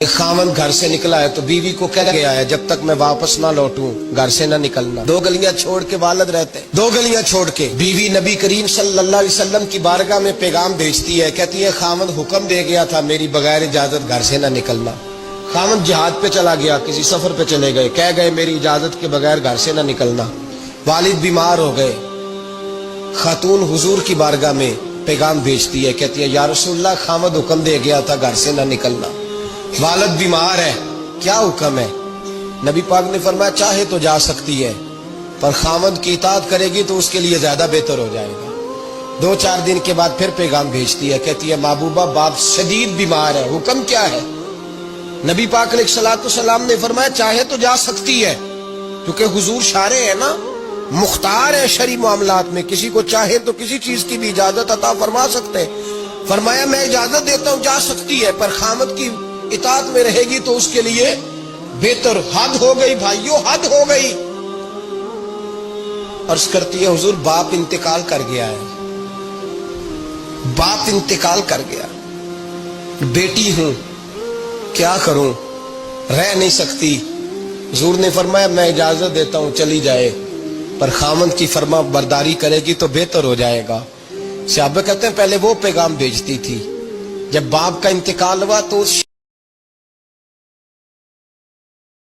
ایک خاوند گھر سے نکلا ہے تو بیوی کو کہہ گیا ہے جب تک میں واپس نہ لوٹوں گھر سے نہ نکلنا. 2 گلیاں چھوڑ کے والد رہتے ہیں. 2 گلیاں چھوڑ کے بیوی نبی کریم صلی اللہ علیہ وسلم کی بارگاہ میں پیغام بھیجتی ہے, کہتی ہے خاوند حکم دے گیا تھا میری بغیر اجازت گھر سے نہ نکلنا. خاوند جہاد پہ چلا گیا, کسی سفر پہ چلے گئے, کہہ گئے میری اجازت کے بغیر گھر سے نہ نکلنا. والد بیمار ہو گئے, خاتون حضور کی بارگاہ میں پیغام بھیجتی ہے, کہتی ہے یا رسول اللہ خاوند حکم دے گیا تھا گھر سے نہ نکلنا, والد بیمار ہے, کیا حکم ہے؟ نبی پاک نے فرمایا چاہے تو جا سکتی ہے پر خاوند کی اطاعت کرے گی تو اس کے لیے زیادہ بہتر ہو جائے گا. 2-4 دن کے بعد پھر پیغام بھیجتی ہے, کہتی ہے محبوبہ باپ شدید بیمار ہے, حکم کیا ہے؟ نبی پاک علیہ الصلوۃ والسلام نے فرمایا چاہے تو جا سکتی ہے, کیونکہ حضور شارع ہے نا, مختار ہے شرعی معاملات میں, کسی کو چاہے تو کسی چیز کی بھی اجازت عطا فرما سکتے ہیں. فرمایا میں اجازت دیتا ہوں جا سکتی ہے پر خاوند کی اطاعت میں رہے گی تو اس کے لیے بہتر. حد ہو گئی بھائیو, حد ہو گئی. عرض کرتی ہے حضور باپ انتقال کر گیا ہے, باپ انتقال کر گیا, بیٹی ہوں کیا کروں, رہ نہیں سکتی. حضور نے فرمایا میں اجازت دیتا ہوں چلی جائے پر خاوند کی فرما برداری کرے گی تو بہتر ہو جائے گا. صحابہ کہتے ہیں پہلے وہ پیغام بھیجتی تھی, جب باپ کا انتقال ہوا تو